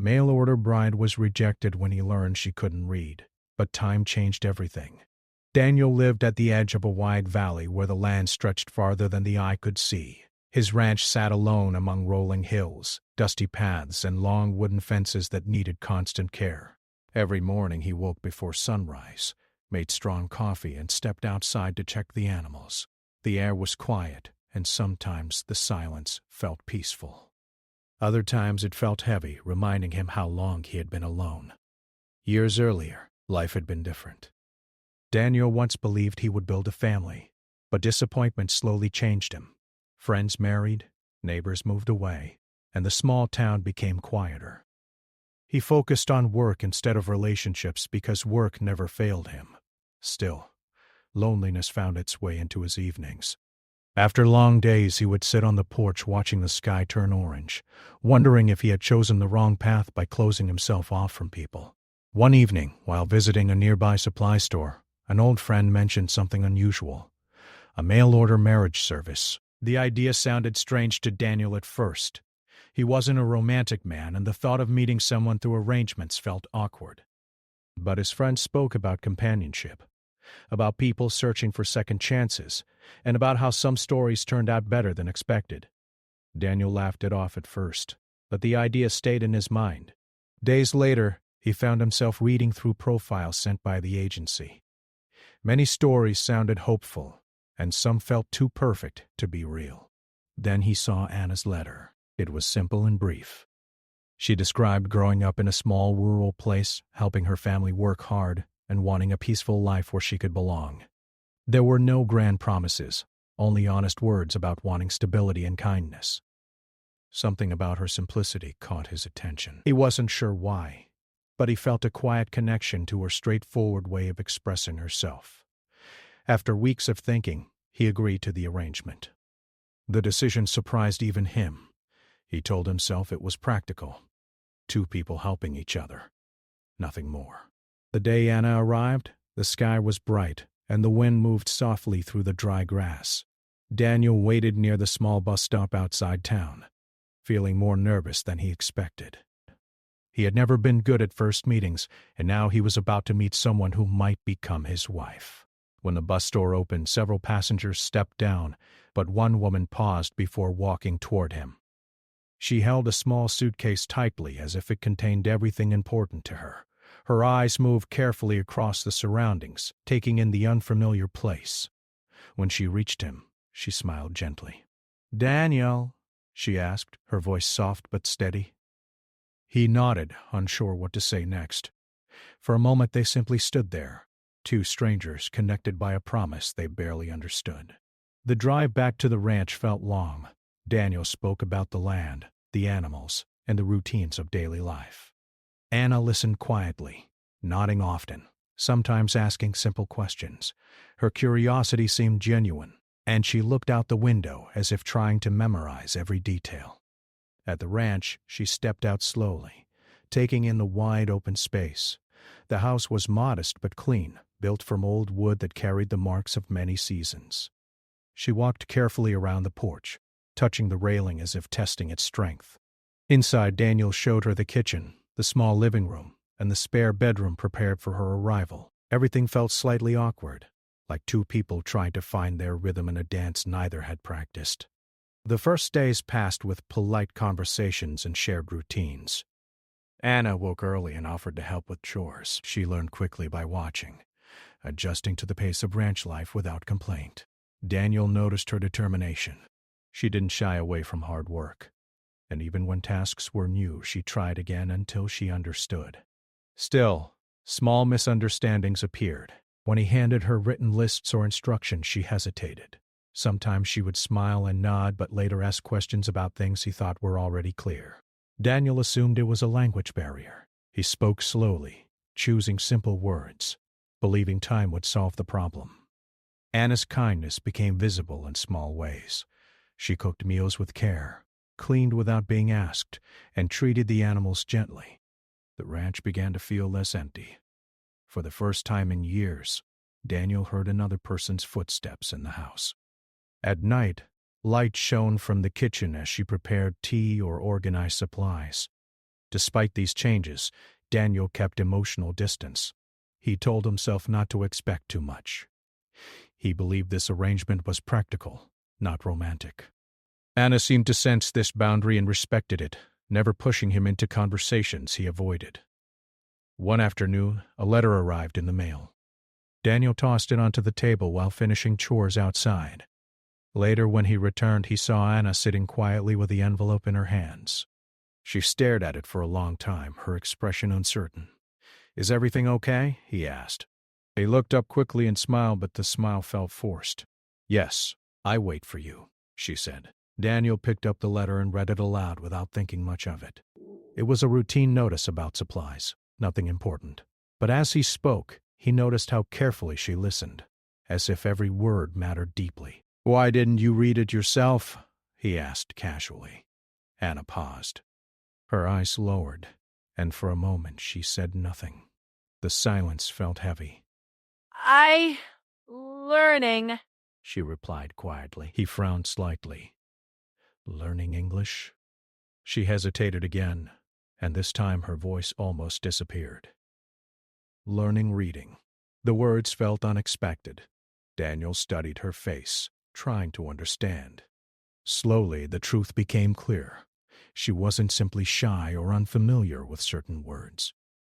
Mail-order bride was rejected when he learned she couldn't read, but time changed everything. Daniel lived at the edge of a wide valley where the land stretched farther than the eye could see. His ranch sat alone among rolling hills, dusty paths, and long wooden fences that needed constant care. Every morning he woke before sunrise, made strong coffee, and stepped outside to check the animals. The air was quiet, and sometimes the silence felt peaceful. Other times it felt heavy, reminding him how long he had been alone. Years earlier, life had been different. Daniel once believed he would build a family, but disappointment slowly changed him. Friends married, neighbors moved away, and the small town became quieter. He focused on work instead of relationships because work never failed him. Still, loneliness found its way into his evenings. After long days, he would sit on the porch watching the sky turn orange, wondering if he had chosen the wrong path by closing himself off from people. One evening, while visiting a nearby supply store, an old friend mentioned something unusual: a mail-order marriage service. The idea sounded strange to Daniel at first. He wasn't a romantic man, and the thought of meeting someone through arrangements felt awkward. But his friend spoke about companionship, about people searching for second chances, and about how some stories turned out better than expected. Daniel laughed it off at first, but the idea stayed in his mind. Days later, he found himself reading through profiles sent by the agency. Many stories sounded hopeful, and some felt too perfect to be real. Then he saw Anna's letter. It was simple and brief. She described growing up in a small rural place, helping her family work hard, and wanting a peaceful life where she could belong. There were no grand promises, only honest words about wanting stability and kindness. Something about her simplicity caught his attention. He wasn't sure why, but he felt a quiet connection to her straightforward way of expressing herself. After weeks of thinking, he agreed to the arrangement. The decision surprised even him. He told himself it was practical. Two people helping each other. Nothing more. The day Anna arrived, the sky was bright, and the wind moved softly through the dry grass. Daniel waited near the small bus stop outside town, feeling more nervous than he expected. He had never been good at first meetings, and now he was about to meet someone who might become his wife. When the bus door opened, several passengers stepped down, but one woman paused before walking toward him. She held a small suitcase tightly as if it contained everything important to her. Her eyes moved carefully across the surroundings, taking in the unfamiliar place. When she reached him, she smiled gently. "Daniel?" she asked, her voice soft but steady. He nodded, unsure what to say next. For a moment they simply stood there, two strangers connected by a promise they barely understood. The drive back to the ranch felt long. Daniel spoke about the land, the animals, and the routines of daily life. Anna listened quietly, nodding often, sometimes asking simple questions. Her curiosity seemed genuine, and she looked out the window as if trying to memorize every detail. At the ranch, she stepped out slowly, taking in the wide open space. The house was modest but clean, built from old wood that carried the marks of many seasons. She walked carefully around the porch, touching the railing as if testing its strength. Inside, Daniel showed her the kitchen, the small living room, and the spare bedroom prepared for her arrival. Everything felt slightly awkward, like two people trying to find their rhythm in a dance neither had practiced. The first days passed with polite conversations and shared routines. Anna woke early and offered to help with chores. She learned quickly by watching, adjusting to the pace of ranch life without complaint. Daniel noticed her determination. She didn't shy away from hard work, and even when tasks were new, she tried again until she understood. Still, small misunderstandings appeared. When he handed her written lists or instructions, she hesitated. Sometimes she would smile and nod, but later ask questions about things he thought were already clear. Daniel assumed it was a language barrier. He spoke slowly, choosing simple words, believing time would solve the problem. Anna's kindness became visible in small ways. She cooked meals with care, cleaned without being asked, and treated the animals gently. The ranch began to feel less empty. For the first time in years, Daniel heard another person's footsteps in the house. At night, light shone from the kitchen as she prepared tea or organized supplies. Despite these changes, Daniel kept emotional distance. He told himself not to expect too much. He believed this arrangement was practical, not romantic. Anna seemed to sense this boundary and respected it, never pushing him into conversations he avoided. One afternoon, a letter arrived in the mail. Daniel tossed it onto the table while finishing chores outside. Later, when he returned, he saw Anna sitting quietly with the envelope in her hands. She stared at it for a long time, her expression uncertain. "Is everything okay?" he asked. He looked up quickly and smiled, but the smile felt forced. "Yes, I wait for you," she said. Daniel picked up the letter and read it aloud without thinking much of it. It was a routine notice about supplies, nothing important. But as he spoke, he noticed how carefully she listened, as if every word mattered deeply. "Why didn't you read it yourself?" he asked casually. Anna paused. Her eyes lowered, and for a moment she said nothing. The silence felt heavy. Learning," she replied quietly. He frowned slightly. "Learning English?" She hesitated again, and this time her voice almost disappeared. "Learning reading." The words felt unexpected. Daniel studied her face, trying to understand. Slowly, the truth became clear. She wasn't simply shy or unfamiliar with certain words.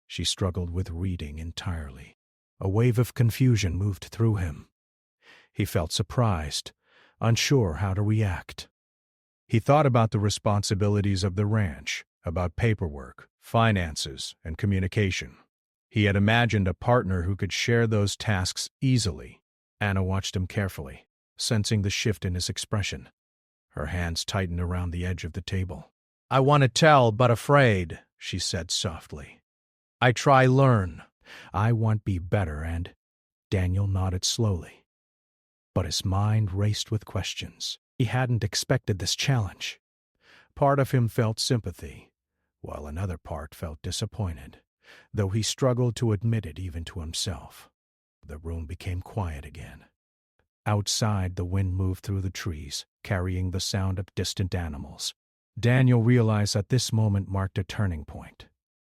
She struggled with reading entirely. A wave of confusion moved through him. He felt surprised, unsure how to react. He thought about the responsibilities of the ranch, about paperwork, finances, and communication. He had imagined a partner who could share those tasks easily. Anna watched him carefully, sensing the shift in his expression. Her hands tightened around the edge of the table. "I want to tell, but afraid," she said softly. "I try learn. I want be better," and Daniel nodded slowly. But his mind raced with questions. He hadn't expected this challenge. Part of him felt sympathy, while another part felt disappointed, though he struggled to admit it even to himself. The room became quiet again. Outside, the wind moved through the trees, carrying the sound of distant animals. Daniel realized that this moment marked a turning point.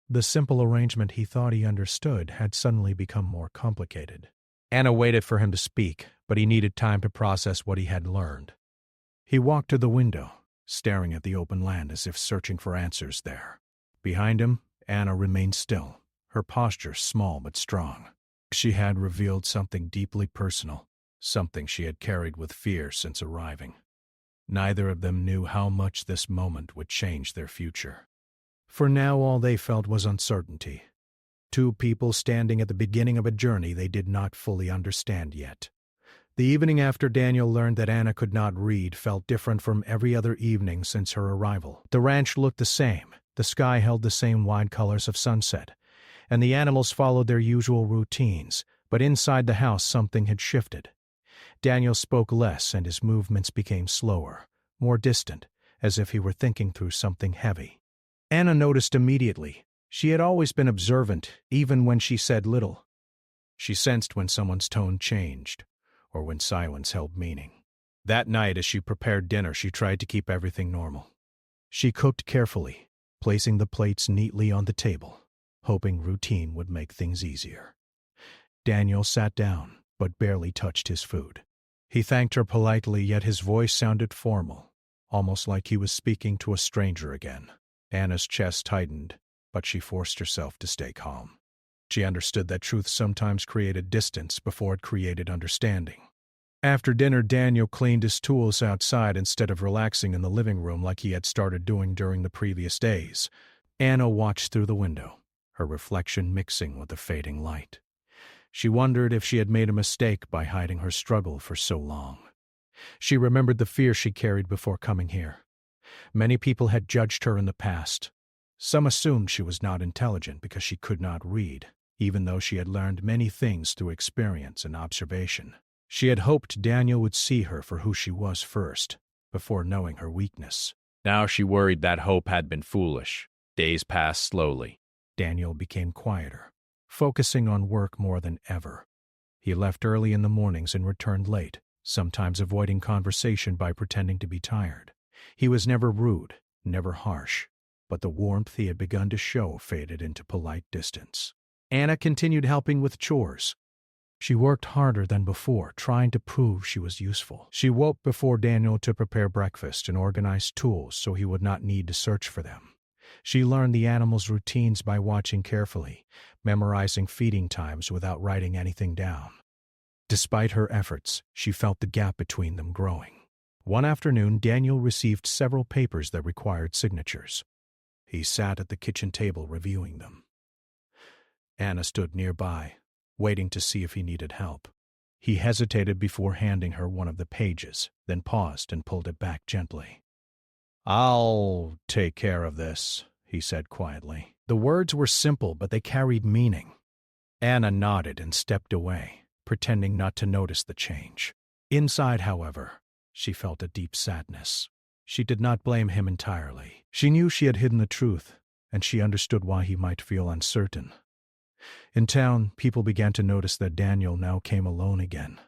The simple arrangement he thought he understood had suddenly become more complicated. Anna waited for him to speak, but he needed time to process what he had learned. He walked to the window, staring at the open land as if searching for answers there. Behind him, Anna remained still, her posture small but strong. She had revealed something deeply personal, something she had carried with fear since arriving. Neither of them knew how much this moment would change their future. For now, all they felt was uncertainty. Two people standing at the beginning of a journey they did not fully understand yet. The evening after Daniel learned that Anna could not read felt different from every other evening since her arrival. The ranch looked the same, the sky held the same wide colors of sunset, and the animals followed their usual routines, but inside the house something had shifted. Daniel spoke less and his movements became slower, more distant, as if he were thinking through something heavy. Anna noticed immediately. She had always been observant, even when she said little. She sensed when someone's tone changed, or when silence held meaning. That night, as she prepared dinner, she tried to keep everything normal. She cooked carefully, placing the plates neatly on the table, hoping routine would make things easier. Daniel sat down, but barely touched his food. He thanked her politely, yet his voice sounded formal, almost like he was speaking to a stranger again. Anna's chest tightened, but she forced herself to stay calm. She understood that truth sometimes created distance before it created understanding. After dinner, Daniel cleaned his tools outside instead of relaxing in the living room like he had started doing during the previous days. Anna watched through the window, her reflection mixing with the fading light. She wondered if she had made a mistake by hiding her struggle for so long. She remembered the fear she carried before coming here. Many people had judged her in the past. Some assumed she was not intelligent because she could not read, even though she had learned many things through experience and observation. She had hoped Daniel would see her for who she was first, before knowing her weakness. Now she worried that hope had been foolish. Days passed slowly. Daniel became quieter, focusing on work more than ever. He left early in the mornings and returned late, sometimes avoiding conversation by pretending to be tired. He was never rude, never harsh. but the warmth he had begun to show faded into polite distance. Anna continued helping with chores. She worked harder than before, trying to prove she was useful. She woke before Daniel to prepare breakfast and organize tools so he would not need to search for them. She learned the animals' routines by watching carefully, memorizing feeding times without writing anything down. Despite her efforts, she felt the gap between them growing. One afternoon, Daniel received several papers that required signatures. He sat at the kitchen table reviewing them. Anna stood nearby, waiting to see if he needed help. He hesitated before handing her one of the pages, then paused and pulled it back gently. "I'll take care of this," he said quietly. The words were simple, but they carried meaning. Anna nodded and stepped away, pretending not to notice the change. Inside, however, she felt a deep sadness. She did not blame him entirely. She knew she had hidden the truth, and she understood why he might feel uncertain. In town, people began to notice that Daniel now came alone again.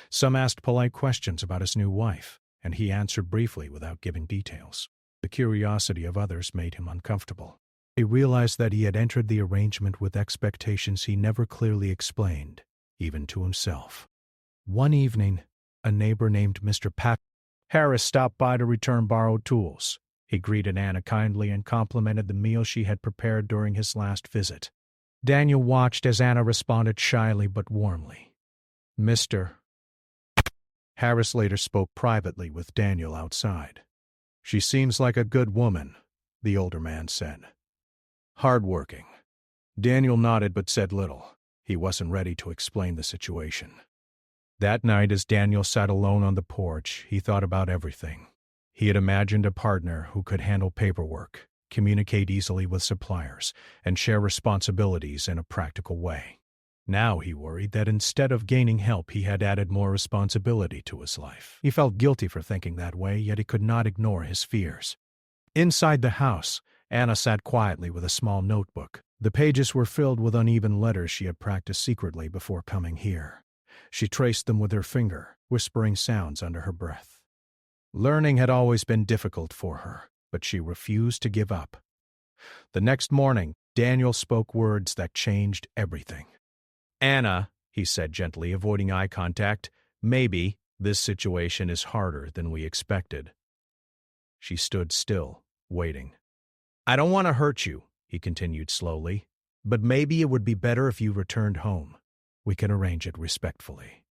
Some asked polite questions about his new wife, and he answered briefly without giving details. The curiosity of others made him uncomfortable. He realized that he had entered the arrangement with expectations he never clearly explained, even to himself. One evening, a neighbor named Mr. Pat Harris stopped by to return borrowed tools. He greeted Anna kindly and complimented the meal she had prepared during his last visit. Daniel watched as Anna responded shyly but warmly. "Mr." Harris later spoke privately with Daniel outside. "She seems like a good woman," the older man said. "Hardworking." Daniel nodded but said little. He wasn't ready to explain the situation. That night, as Daniel sat alone on the porch, he thought about everything. He had imagined a partner who could handle paperwork, communicate easily with suppliers, and share responsibilities in a practical way. Now he worried that instead of gaining help, he had added more responsibility to his life. He felt guilty for thinking that way, yet he could not ignore his fears. Inside the house, Anna sat quietly with a small notebook. The pages were filled with uneven letters she had practiced secretly before coming here. She traced them with her finger, whispering sounds under her breath. Learning had always been difficult for her, but she refused to give up. The next morning, Daniel spoke words that changed everything. "Anna," he said gently, avoiding eye contact, "maybe this situation is harder than we expected." She stood still, waiting. "I don't want to hurt you," he continued slowly, "but maybe it would be better if you returned home. We can arrange it respectfully."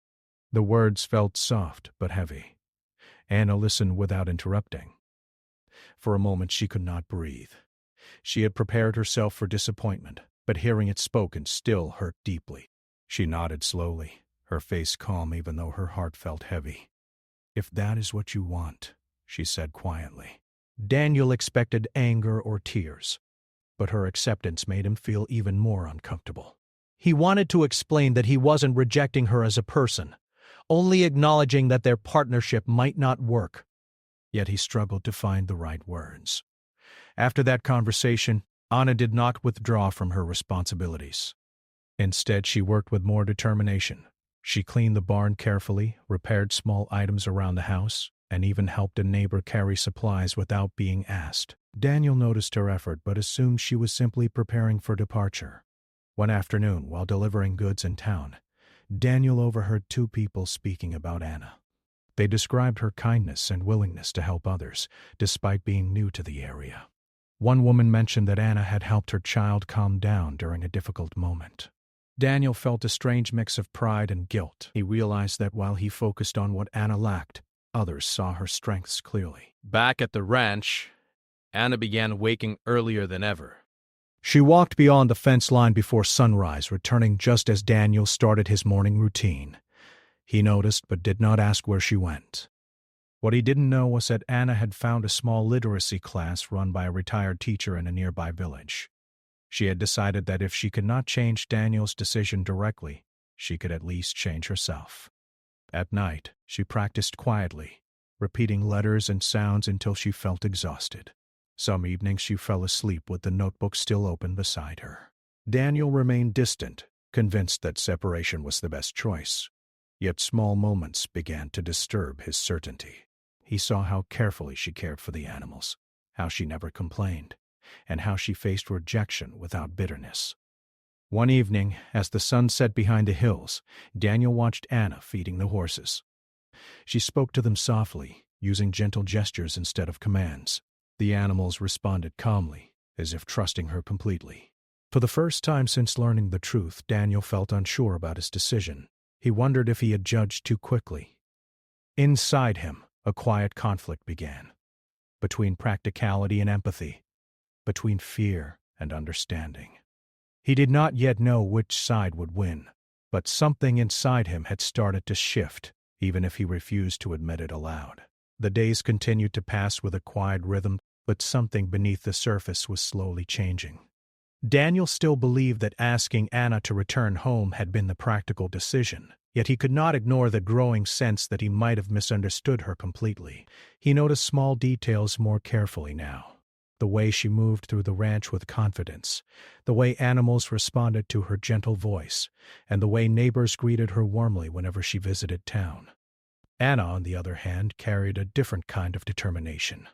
The words felt soft but heavy. Anna listened without interrupting. For a moment she could not breathe. She had prepared herself for disappointment, but hearing it spoken still hurt deeply. She nodded slowly, her face calm even though her heart felt heavy. "If that is what you want," she said quietly. Daniel expected anger or tears, but her acceptance made him feel even more uncomfortable. He wanted to explain that he wasn't rejecting her as a person, only acknowledging that their partnership might not work. Yet he struggled to find the right words. After that conversation, Anna did not withdraw from her responsibilities. Instead, she worked with more determination. She cleaned the barn carefully, repaired small items around the house, and even helped a neighbor carry supplies without being asked. Daniel noticed her effort but assumed she was simply preparing for departure. One afternoon, while delivering goods in town, Daniel overheard two people speaking about Anna. They described her kindness and willingness to help others, despite being new to the area. One woman mentioned that Anna had helped her child calm down during a difficult moment. Daniel felt a strange mix of pride and guilt. He realized that while he focused on what Anna lacked, others saw her strengths clearly. Back at the ranch, Anna began waking earlier than ever. She walked beyond the fence line before sunrise, returning just as Daniel started his morning routine. He noticed but did not ask where she went. What he didn't know was that Anna had found a small literacy class run by a retired teacher in a nearby village. She had decided that if she could not change Daniel's decision directly, she could at least change herself. At night, she practiced quietly, repeating letters and sounds until she felt exhausted. Some evenings she fell asleep with the notebook still open beside her. Daniel remained distant, convinced that separation was the best choice. Yet small moments began to disturb his certainty. He saw how carefully she cared for the animals, how she never complained, and how she faced rejection without bitterness. One evening, as the sun set behind the hills, Daniel watched Anna feeding the horses. She spoke to them softly, using gentle gestures instead of commands. The animals responded calmly, as if trusting her completely. For the first time since learning the truth, Daniel felt unsure about his decision. He wondered if he had judged too quickly. Inside him, a quiet conflict began, between practicality and empathy, between fear and understanding. He did not yet know which side would win, but something inside him had started to shift, even if he refused to admit it aloud. The days continued to pass with a quiet rhythm, but something beneath the surface was slowly changing. Daniel still believed that asking Anna to return home had been the practical decision, yet he could not ignore the growing sense that he might have misunderstood her completely. He noticed small details more carefully now. The way she moved through the ranch with confidence, the way animals responded to her gentle voice, and the way neighbors greeted her warmly whenever she visited town. Anna, on the other hand, carried a different kind of determination.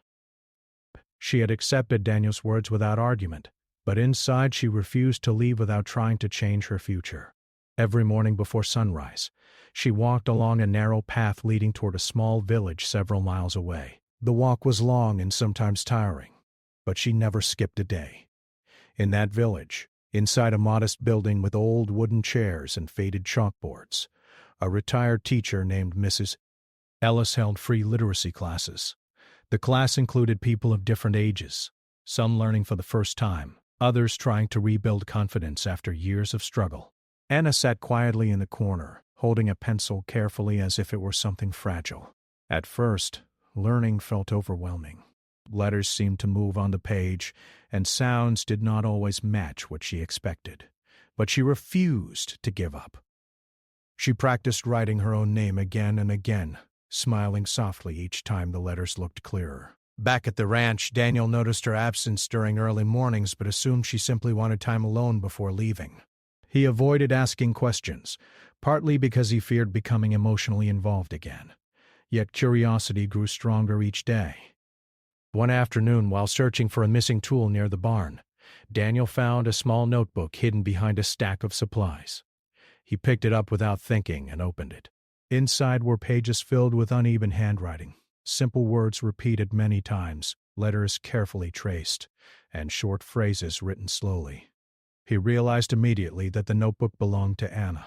She had accepted Daniel's words without argument, but inside she refused to leave without trying to change her future. Every morning before sunrise, she walked along a narrow path leading toward a small village several miles away. The walk was long and sometimes tiring, but she never skipped a day. In that village, inside a modest building with old wooden chairs and faded chalkboards, a retired teacher named Mrs. Ellis held free literacy classes. The class included people of different ages, some learning for the first time, others trying to rebuild confidence after years of struggle. Anna sat quietly in the corner, holding a pencil carefully as if it were something fragile. At first, learning felt overwhelming. Letters seemed to move on the page, and sounds did not always match what she expected. But she refused to give up. She practiced writing her own name again and again, smiling softly each time the letters looked clearer. Back at the ranch, Daniel noticed her absence during early mornings but assumed she simply wanted time alone before leaving. He avoided asking questions, partly because he feared becoming emotionally involved again. Yet curiosity grew stronger each day. One afternoon, while searching for a missing tool near the barn, Daniel found a small notebook hidden behind a stack of supplies. He picked it up without thinking and opened it. Inside were pages filled with uneven handwriting, simple words repeated many times, letters carefully traced, and short phrases written slowly. He realized immediately that the notebook belonged to Anna.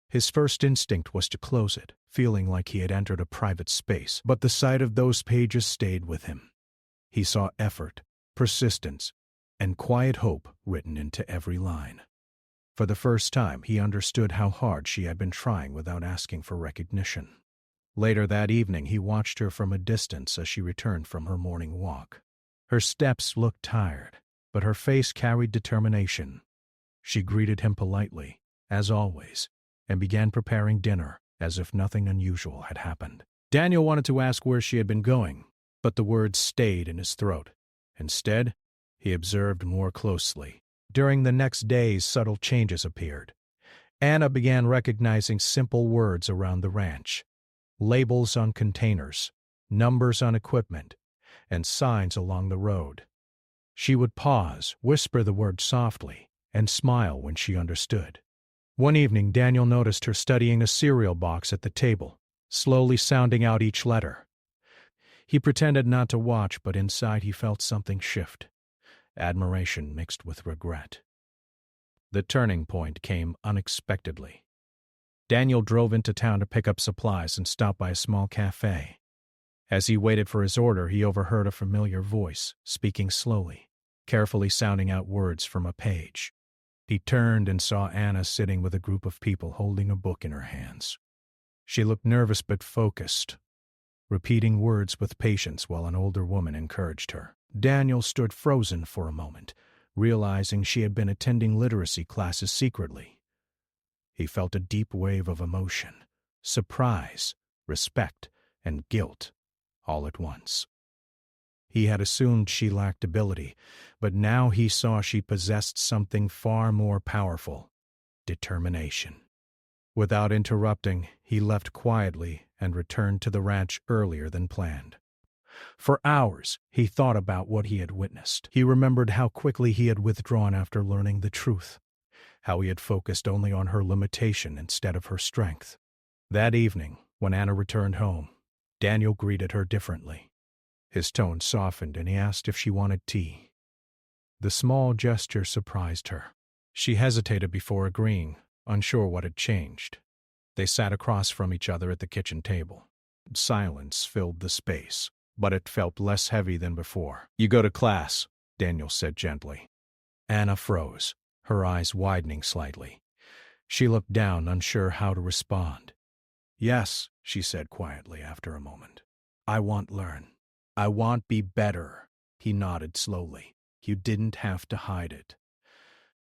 His first instinct was to close it, feeling like he had entered a private space, but the sight of those pages stayed with him. He saw effort, persistence, and quiet hope written into every line. For the first time, he understood how hard she had been trying without asking for recognition. Later that evening, he watched her from a distance as she returned from her morning walk. Her steps looked tired, but her face carried determination. She greeted him politely, as always, and began preparing dinner as if nothing unusual had happened. Daniel wanted to ask where she had been going, but the words stayed in his throat. Instead, he observed more closely. During the next days, subtle changes appeared. Anna began recognizing simple words around the ranch, labels on containers, numbers on equipment, and signs along the road. She would pause, whisper the word softly, and smile when she understood. One evening, Daniel noticed her studying a cereal box at the table, slowly sounding out each letter. He pretended not to watch, but inside he felt something shift. Admiration mixed with regret. The turning point came unexpectedly. Daniel drove into town to pick up supplies and stopped by a small cafe. As he waited for his order, he overheard a familiar voice, speaking slowly, carefully sounding out words from a page. He turned and saw Anna sitting with a group of people holding a book in her hands. She looked nervous but focused, repeating words with patience while an older woman encouraged her. Daniel stood frozen for a moment, realizing she had been attending literacy classes secretly. He felt a deep wave of emotion, surprise, respect, and guilt, all at once. He had assumed she lacked ability, but now he saw she possessed something far more powerful: determination. Without interrupting, he left quietly and returned to the ranch earlier than planned. For hours, he thought about what he had witnessed. He remembered how quickly he had withdrawn after learning the truth, how he had focused only on her limitation instead of her strength. That evening, when Anna returned home, Daniel greeted her differently. His tone softened and he asked if she wanted tea. The small gesture surprised her. She hesitated before agreeing, unsure what had changed. They sat across from each other at the kitchen table. Silence filled the space, but it felt less heavy than before. "You go to class," Daniel said gently. Anna froze, her eyes widening slightly. She looked down, unsure how to respond. "Yes," she said quietly after a moment. "I want learn. I want be better." He nodded slowly. "You didn't have to hide it."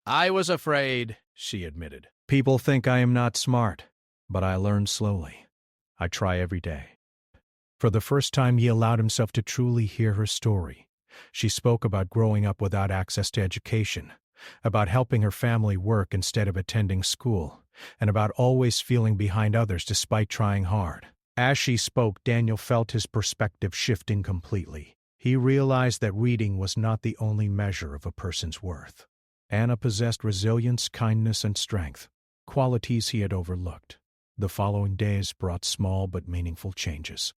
"I was afraid," she admitted. "People think I am not smart, but I learn slowly. I try every day." For the first time, he allowed himself to truly hear her story. She spoke about growing up without access to education, about helping her family work instead of attending school, and about always feeling behind others despite trying hard. As she spoke, Daniel felt his perspective shifting completely. He realized that reading was not the only measure of a person's worth. Anna possessed resilience, kindness, and strength, qualities he had overlooked. The following days brought small but meaningful changes.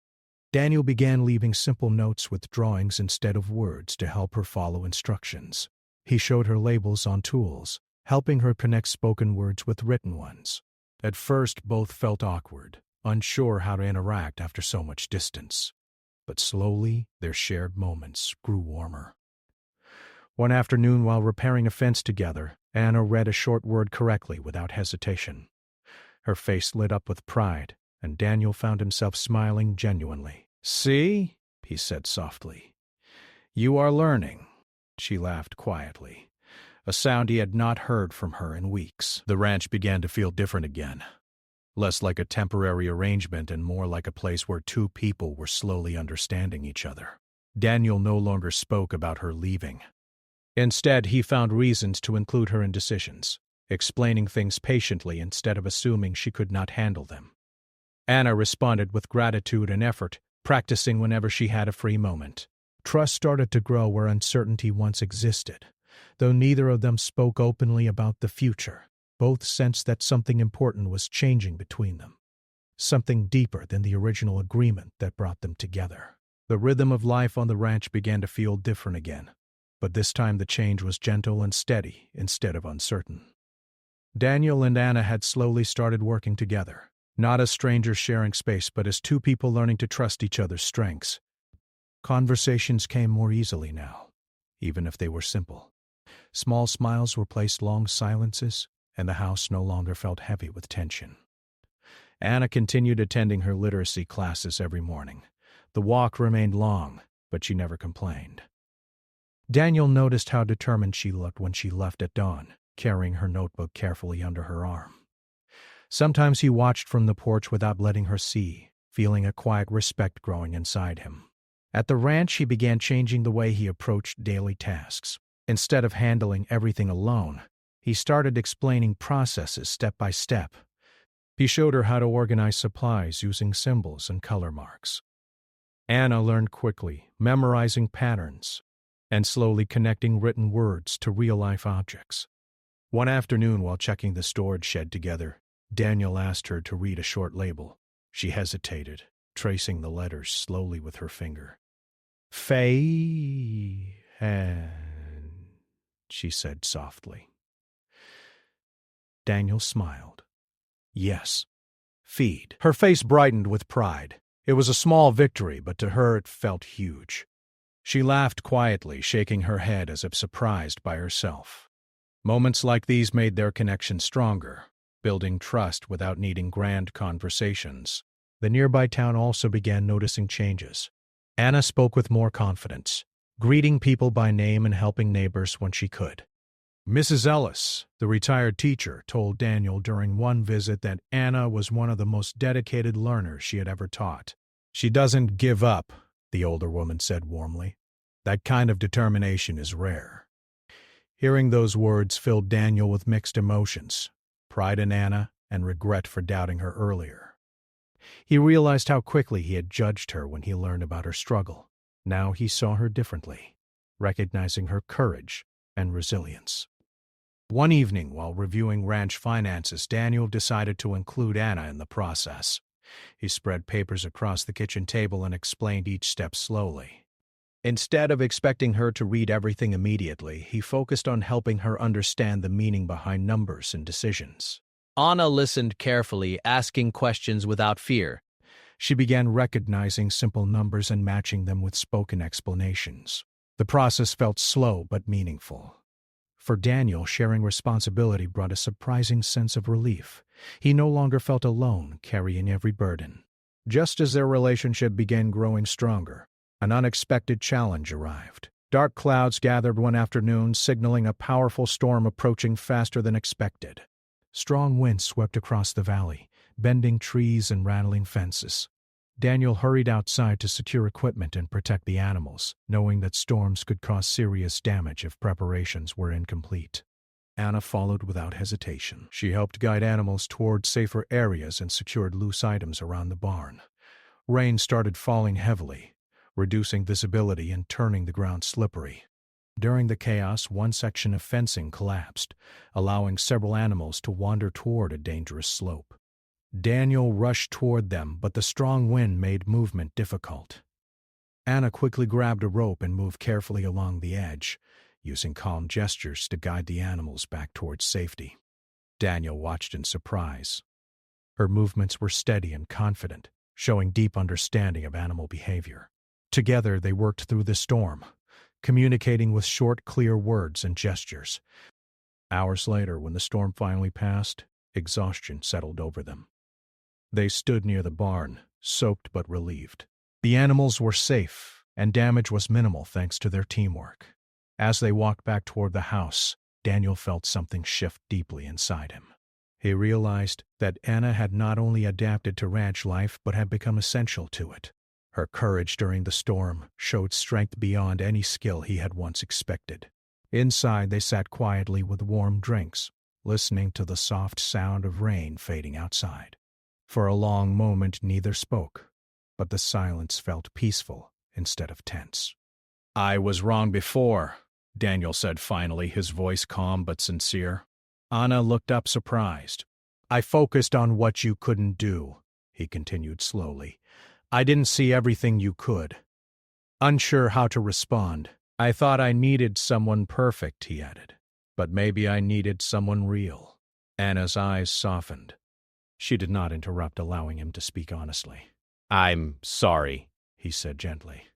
Daniel began leaving simple notes with drawings instead of words to help her follow instructions. He showed her labels on tools, helping her connect spoken words with written ones. At first, both felt awkward, unsure how to interact after so much distance. But slowly, their shared moments grew warmer. One afternoon, while repairing a fence together, Anna read a short word correctly without hesitation. Her face lit up with pride, and Daniel found himself smiling genuinely. "See?" he said softly. "You are learning." She laughed quietly, a sound he had not heard from her in weeks. The ranch began to feel different again, less like a temporary arrangement and more like a place where two people were slowly understanding each other. Daniel no longer spoke about her leaving. Instead, he found reasons to include her in decisions, explaining things patiently instead of assuming she could not handle them. Anna responded with gratitude and effort, practicing whenever she had a free moment. Trust started to grow where uncertainty once existed. Though neither of them spoke openly about the future, both sensed that something important was changing between them, something deeper than the original agreement that brought them together. The rhythm of life on the ranch began to feel different again, but this time the change was gentle and steady instead of uncertain. Daniel and Anna had slowly started working together, not as strangers sharing space, but as two people learning to trust each other's strengths. Conversations came more easily now, even if they were simple. Small smiles replaced long silences, and the house no longer felt heavy with tension. Anna continued attending her literacy classes every morning. The walk remained long, but she never complained. Daniel noticed how determined she looked when she left at dawn, carrying her notebook carefully under her arm. Sometimes he watched from the porch without letting her see, feeling a quiet respect growing inside him. At the ranch, he began changing the way he approached daily tasks. Instead of handling everything alone, he started explaining processes step by step. He showed her how to organize supplies using symbols and color marks. Anna learned quickly, memorizing patterns and slowly connecting written words to real-life objects. One afternoon, while checking the storage shed together, Daniel asked her to read a short label. She hesitated, tracing the letters slowly with her finger. "Fay and," she said softly. Daniel smiled. "Yes, feed." Her face brightened with pride. It was a small victory, but to her it felt huge. She laughed quietly, shaking her head as if surprised by herself. Moments like these made their connection stronger, building trust without needing grand conversations. The nearby town also began noticing changes. Anna spoke with more confidence, greeting people by name and helping neighbors when she could. Mrs. Ellis, the retired teacher, told Daniel during one visit that Anna was one of the most dedicated learners she had ever taught. "She doesn't give up," the older woman said warmly. "That kind of determination is rare." Hearing those words filled Daniel with mixed emotions, pride in Anna and regret for doubting her earlier. He realized how quickly he had judged her when he learned about her struggle. Now he saw her differently, recognizing her courage and resilience. One evening, while reviewing ranch finances, Daniel decided to include Anna in the process. He spread papers across the kitchen table and explained each step slowly. Instead of expecting her to read everything immediately, he focused on helping her understand the meaning behind numbers and decisions. Anna listened carefully, asking questions without fear. She began recognizing simple numbers and matching them with spoken explanations. The process felt slow but meaningful. For Daniel, sharing responsibility brought a surprising sense of relief. He no longer felt alone, carrying every burden. Just as their relationship began growing stronger, an unexpected challenge arrived. Dark clouds gathered one afternoon, signaling a powerful storm approaching faster than expected. Strong winds swept across the valley, bending trees and rattling fences. Daniel hurried outside to secure equipment and protect the animals, knowing that storms could cause serious damage if preparations were incomplete. Anna followed without hesitation. She helped guide animals toward safer areas and secured loose items around the barn. Rain started falling heavily, reducing visibility and turning the ground slippery. During the chaos, one section of fencing collapsed, allowing several animals to wander toward a dangerous slope. Daniel rushed toward them, but the strong wind made movement difficult. Anna quickly grabbed a rope and moved carefully along the edge, using calm gestures to guide the animals back towards safety. Daniel watched in surprise. Her movements were steady and confident, showing deep understanding of animal behavior. Together they worked through the storm, communicating with short, clear words and gestures. Hours later, when the storm finally passed, exhaustion settled over them. They stood near the barn, soaked but relieved. The animals were safe, and damage was minimal thanks to their teamwork. As they walked back toward the house, Daniel felt something shift deeply inside him. He realized that Anna had not only adapted to ranch life but had become essential to it. Her courage during the storm showed strength beyond any skill he had once expected. Inside, they sat quietly with warm drinks, listening to the soft sound of rain fading outside. For a long moment, neither spoke, but the silence felt peaceful instead of tense. "I was wrong before," Daniel said finally, his voice calm but sincere. Anna looked up surprised. "I focused on what you couldn't do," he continued slowly. "I didn't see everything you could. Unsure how to respond. I thought I needed someone perfect," he added. "But maybe I needed someone real." Anna's eyes softened. She did not interrupt, allowing him to speak honestly. "I'm sorry," he said gently.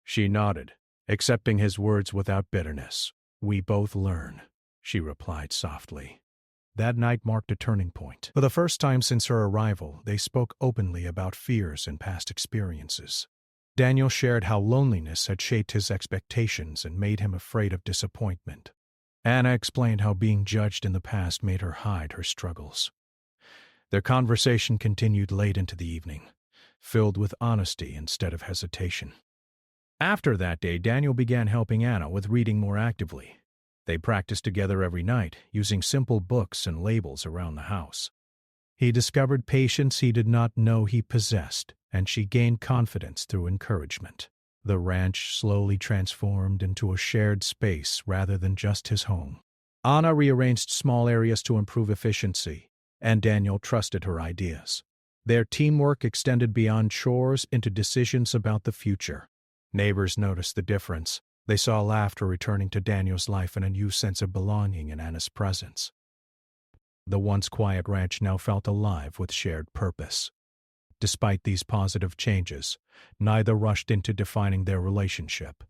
She nodded, accepting his words without bitterness. "We both learn," she replied softly. That night marked a turning point. For the first time since her arrival, they spoke openly about fears and past experiences. Daniel shared how loneliness had shaped his expectations and made him afraid of disappointment. Anna explained how being judged in the past made her hide her struggles. Their conversation continued late into the evening, filled with honesty instead of hesitation. After that day, Daniel began helping Anna with reading more actively. They practiced together every night, using simple books and labels around the house. He discovered patience he did not know he possessed, and she gained confidence through encouragement. The ranch slowly transformed into a shared space rather than just his home. Anna rearranged small areas to improve efficiency, and Daniel trusted her ideas. Their teamwork extended beyond chores into decisions about the future. Neighbors noticed the difference. They saw laughter returning to Daniel's life and a new sense of belonging in Anna's presence. The once quiet ranch now felt alive with shared purpose. Despite these positive changes, neither rushed into defining their relationship.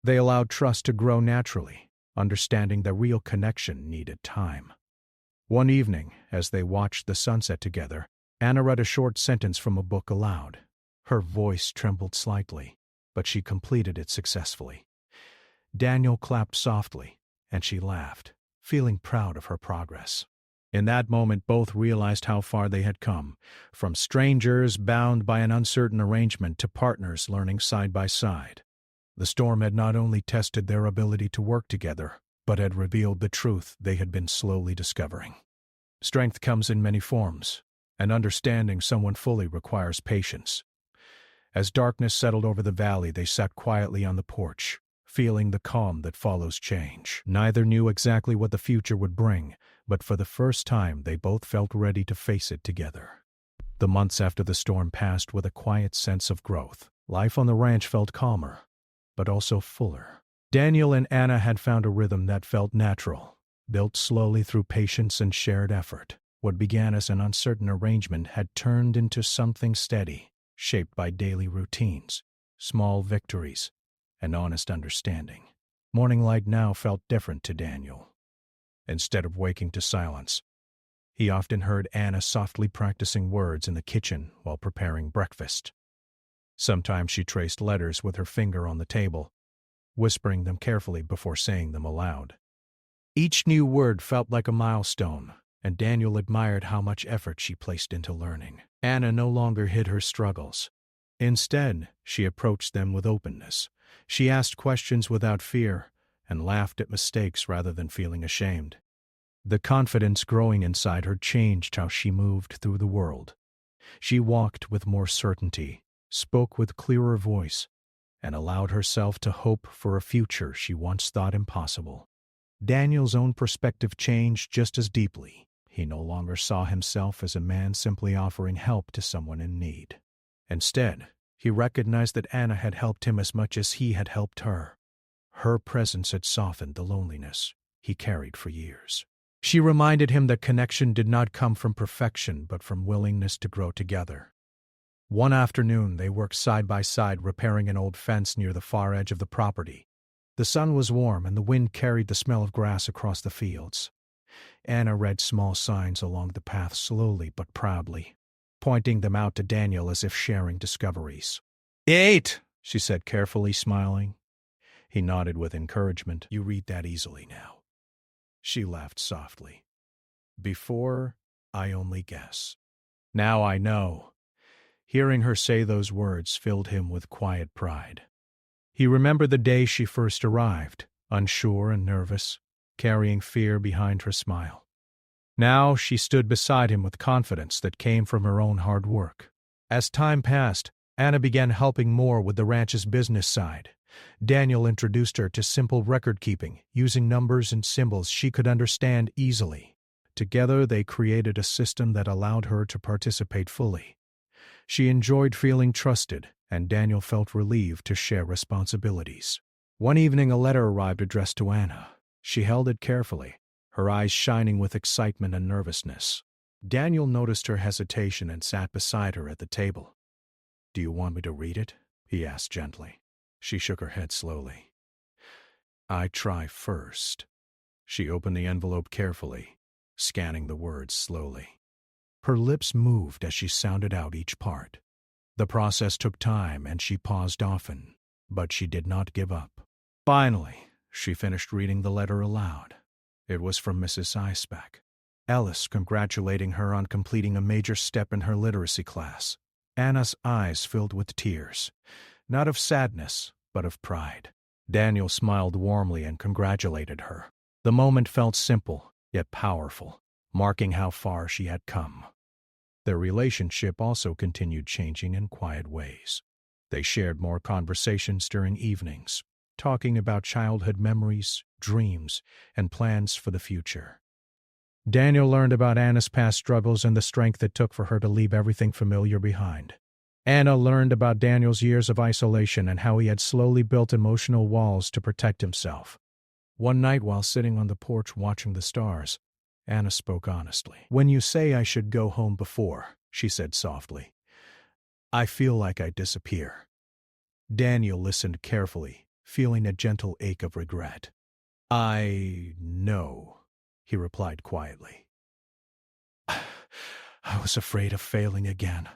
They allowed trust to grow naturally, understanding the real connection needed time. One evening, as they watched the sunset together, Anna read a short sentence from a book aloud. Her voice trembled slightly, but she completed it successfully. Daniel clapped softly, and she laughed, feeling proud of her progress. In that moment, both realized how far they had come, from strangers bound by an uncertain arrangement to partners learning side by side. The storm had not only tested their ability to work together, but had revealed the truth they had been slowly discovering. Strength comes in many forms, and understanding someone fully requires patience. As darkness settled over the valley, they sat quietly on the porch, feeling the calm that follows change. Neither knew exactly what the future would bring, but for the first time they both felt ready to face it together. The months after the storm passed with a quiet sense of growth. Life on the ranch felt calmer, but also fuller. Daniel and Anna had found a rhythm that felt natural, built slowly through patience and shared effort. What began as an uncertain arrangement had turned into something steady, shaped by daily routines, small victories, and honest understanding. Morning light now felt different to Daniel. Instead of waking to silence, he often heard Anna softly practicing words in the kitchen while preparing breakfast. Sometimes she traced letters with her finger on the table, whispering them carefully before saying them aloud. Each new word felt like a milestone, and Daniel admired how much effort she placed into learning. Anna no longer hid her struggles. Instead, she approached them with openness. She asked questions without fear and laughed at mistakes rather than feeling ashamed. The confidence growing inside her changed how she moved through the world. She walked with more certainty, spoke with clearer voice, and allowed herself to hope for a future she once thought impossible. Daniel's own perspective changed just as deeply. He no longer saw himself as a man simply offering help to someone in need. Instead, he recognized that Anna had helped him as much as he had helped her. Her presence had softened the loneliness he carried for years. She reminded him that connection did not come from perfection but from willingness to grow together. One afternoon, they worked side by side repairing an old fence near the far edge of the property. The sun was warm and the wind carried the smell of grass across the fields. Anna read small signs along the path slowly but proudly, pointing them out to Daniel as if sharing discoveries. "Eight," she said carefully, smiling. He nodded with encouragement. "You read that easily now." She laughed softly. "Before, I only guess. Now I know." Hearing her say those words filled him with quiet pride. He remembered the day she first arrived, unsure and nervous, carrying fear behind her smile. Now she stood beside him with confidence that came from her own hard work. As time passed, Anna began helping more with the ranch's business side. Daniel introduced her to simple record-keeping, using numbers and symbols she could understand easily. Together they created a system that allowed her to participate fully. She enjoyed feeling trusted, and Daniel felt relieved to share responsibilities. One evening a letter arrived addressed to Anna. She held it carefully, her eyes shining with excitement and nervousness. Daniel noticed her hesitation and sat beside her at the table. "Do you want me to read it?" he asked gently. She shook her head slowly. "I try first." She opened the envelope carefully, scanning the words slowly. Her lips moved as she sounded out each part. The process took time and she paused often, but she did not give up. Finally, she finished reading the letter aloud. It was from Mrs. Eisbeck. Ellis congratulating her on completing a major step in her literacy class. Anna's eyes filled with tears, not of sadness, but of pride. Daniel smiled warmly and congratulated her. The moment felt simple, yet powerful, marking how far she had come. Their relationship also continued changing in quiet ways. They shared more conversations during evenings, talking about childhood memories, dreams, and plans for the future. Daniel learned about Anna's past struggles and the strength it took for her to leave everything familiar behind. Anna learned about Daniel's years of isolation and how he had slowly built emotional walls to protect himself. One night while sitting on the porch watching the stars, Anna spoke honestly. "When you say I should go home before," she said softly, "I feel like I disappear." Daniel listened carefully, feeling a gentle ache of regret. "I know," he replied quietly. "I was afraid of failing again.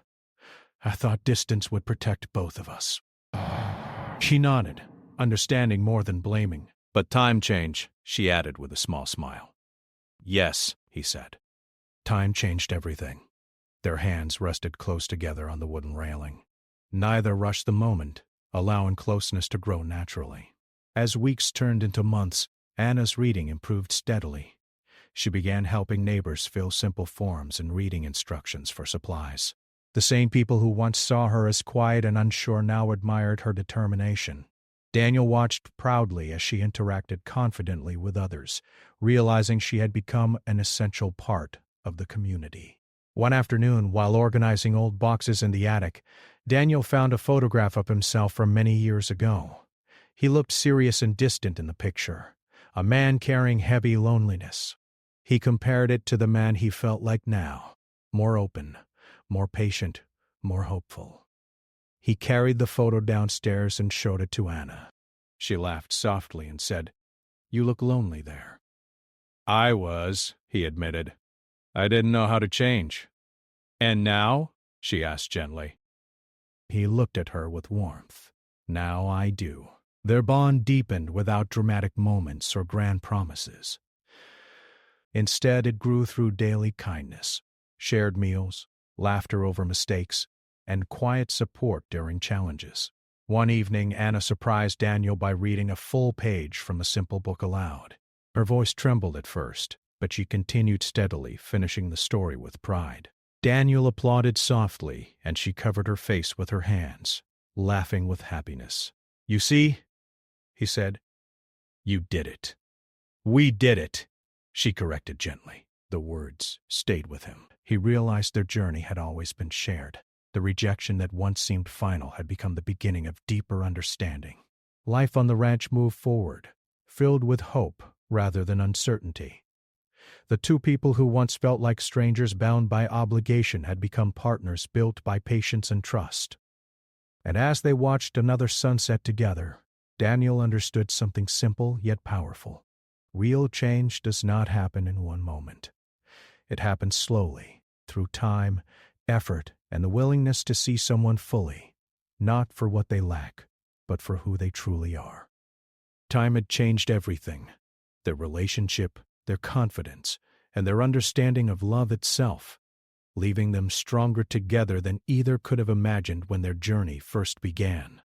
I thought distance would protect both of us." She nodded, understanding more than blaming. "But time change," she added with a small smile. "Yes," he said. Time changed everything. Their hands rested close together on the wooden railing. Neither rushed the moment, allowing closeness to grow naturally. As weeks turned into months, Anna's reading improved steadily. She began helping neighbors fill simple forms and reading instructions for supplies. The same people who once saw her as quiet and unsure now admired her determination. Daniel watched proudly as she interacted confidently with others, realizing she had become an essential part of the community. One afternoon, while organizing old boxes in the attic, Daniel found a photograph of himself from many years ago. He looked serious and distant in the picture, a man carrying heavy loneliness. He compared it to the man he felt like now, more open, more patient, more hopeful. He carried the photo downstairs and showed it to Anna. She laughed softly and said, "You look lonely there." I was, he admitted. I didn't know how to change. And now? She asked gently. He looked at her with warmth. "Now I do." Their bond deepened without dramatic moments or grand promises. Instead, it grew through daily kindness, shared meals, laughter over mistakes, and quiet support during challenges. One evening, Anna surprised Daniel by reading a full page from a simple book aloud. Her voice trembled at first, but she continued steadily, finishing the story with pride. Daniel applauded softly, and she covered her face with her hands, laughing with happiness. "You see," he said, "you did it." "We did it," she corrected gently. The words stayed with him. He realized their journey had always been shared. The rejection that once seemed final had become the beginning of deeper understanding. Life on the ranch moved forward, filled with hope rather than uncertainty. The two people who once felt like strangers bound by obligation had become partners built by patience and trust. And as they watched another sunset together, Daniel understood something simple yet powerful. Real change does not happen in one moment. It happens slowly, through time, effort, and the willingness to see someone fully, not for what they lack, but for who they truly are. Time had changed everything: their relationship, their confidence, and their understanding of love itself, leaving them stronger together than either could have imagined when their journey first began.